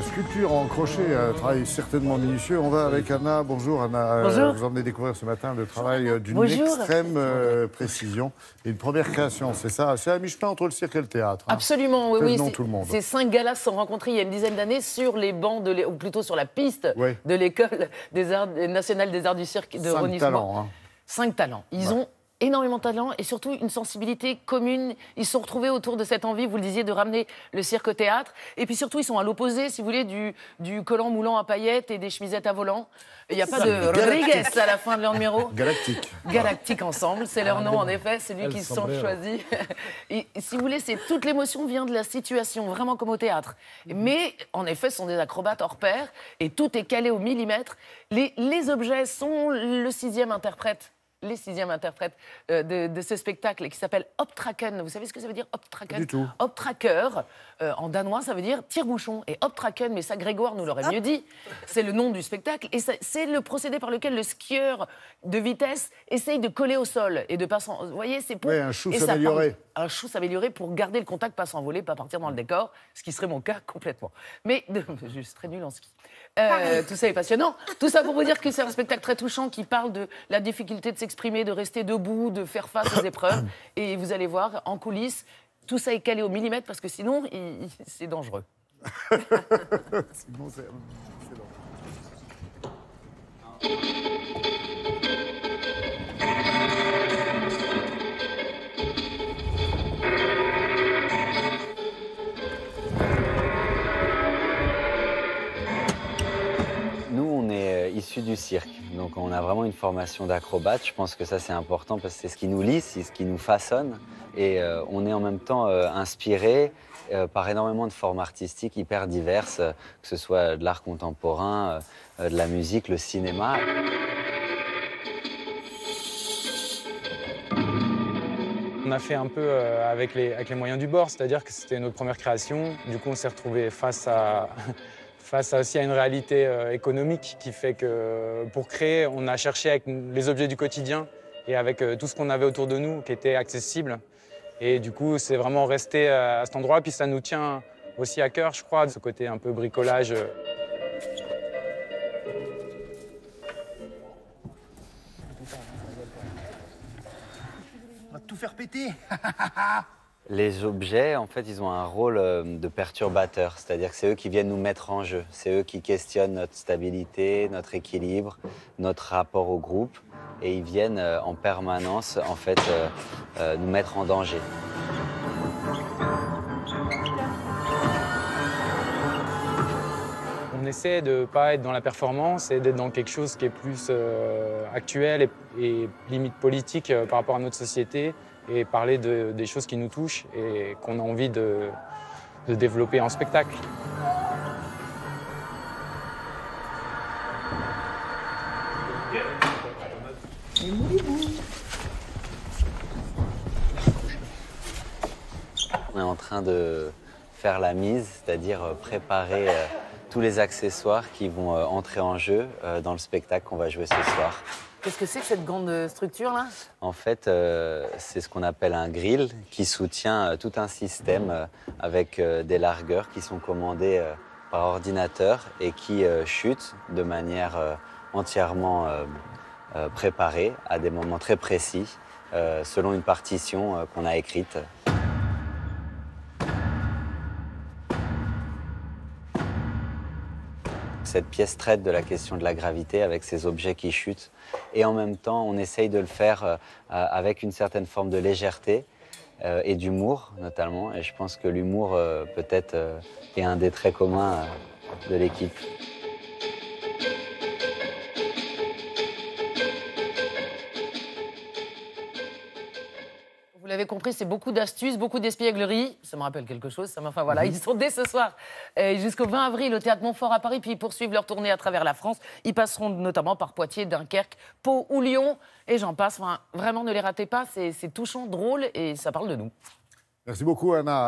sculpture en crochet, travail certainement minutieux. On va avec Anna. Bonjour Anna. Bonjour. Vous emmenez découvrir ce matin le travail d'une extrême précision. Et une première création, c'est ça. C'est à mi-chemin entre le cirque et le théâtre. Hein. Absolument, oui. Tout le monde. Ces 5 galas se sont rencontrés il y a une dizaine d'années sur les bancs, ou plutôt sur la piste de l'école nationale des arts du cirque de Rosny. 5 talents. Hein. 5 talents. Ils ont énormément de talent et surtout une sensibilité commune. Ils se sont retrouvés autour de cette envie, vous le disiez, de ramener le cirque au théâtre. Et puis surtout, ils sont à l'opposé, si vous voulez, du collant moulant à paillettes et des chemisettes à volant. Il n'y a pas de Rodriguez à la fin de leur numéro. Galactique. Galactique Ensemble, c'est leur nom en effet, c'est lui qui se sent choisi. Et si vous voulez, toute l'émotion vient de la situation, vraiment comme au théâtre. Mais en effet, ce sont des acrobates hors pair et tout est calé au millimètre. Les objets sont le 6e interprète. Les 6e interprètes de ce spectacle qui s'appelle Optraken. Vous savez ce que ça veut dire, Optraken? Du tout. Optraker, en danois, ça veut dire tire-bouchon. Et Optraken, mais ça, Grégoire nous l'aurait mieux dit, c'est le nom du spectacle. Et c'est le procédé par lequel le skieur de vitesse essaye de coller au sol et de pas s'en... Vous voyez, c'est pour... Oui, un chou s'améliorer. Un chou s'améliorer pour garder le contact, pas s'envoler, pas partir dans le décor, ce qui serait mon cas complètement. Mais je suis très nulle en ski. Tout ça est passionnant. Tout ça pour vous dire que c'est un spectacle très touchant qui parle de la difficulté de s'exprimer, de rester debout, de faire face aux épreuves. Et vous allez voir, en coulisses, tout ça est calé au millimètre parce que sinon, c'est dangereux. Sinon, c'est dangereux. Nous, on est issus du cirque, donc on a vraiment une formation d'acrobate. Je pense que ça, c'est important parce que c'est ce qui nous lie, c'est ce qui nous façonne. Et on est en même temps inspiré par énormément de formes artistiques hyper diverses, que ce soit de l'art contemporain, de la musique, le cinéma. On a fait un peu avec les moyens du bord, c'est-à-dire que c'était notre première création. Du coup, on s'est retrouvé face aussi à une réalité économique qui fait que pour créer, on a cherché avec les objets du quotidien et avec tout ce qu'on avait autour de nous qui était accessible. Et du coup, c'est vraiment resté à cet endroit. Puis ça nous tient aussi à cœur, je crois, de ce côté un peu bricolage. On va tout faire péter. Les objets, en fait, ils ont un rôle de perturbateur, c'est-à-dire que c'est eux qui viennent nous mettre en jeu. C'est eux qui questionnent notre stabilité, notre équilibre, notre rapport au groupe. Et ils viennent en permanence, en fait, nous mettre en danger. On essaie de ne pas être dans la performance et d'être dans quelque chose qui est plus actuel et limite politique par rapport à notre société et parler des choses qui nous touchent et qu'on a envie de développer en spectacle. On est en train de faire la mise, c'est-à-dire préparer tous les accessoires qui vont entrer en jeu dans le spectacle qu'on va jouer ce soir. Qu'est-ce que c'est que cette grande structure-là? En fait, c'est ce qu'on appelle un grill qui soutient tout un système avec des largueurs qui sont commandées par ordinateur et qui chutent de manière entièrement préparée à des moments très précis selon une partition qu'on a écrite. Cette pièce traite de la question de la gravité avec ces objets qui chutent. Et en même temps, on essaye de le faire avec une certaine forme de légèreté et d'humour, notamment. Et je pense que l'humour, peut-être, est un des traits communs de l'équipe. Vous l'avez compris, c'est beaucoup d'astuces, beaucoup d'espièglerie. Ça me rappelle quelque chose, enfin voilà, ils sont dès ce soir jusqu'au 20 avril au Théâtre Montfort à Paris, puis ils poursuivent leur tournée à travers la France. Ils passeront notamment par Poitiers, Dunkerque, Pau ou Lyon, et j'en passe. Enfin, vraiment, ne les ratez pas, c'est touchant, drôle, et ça parle de nous. Merci beaucoup, Anna.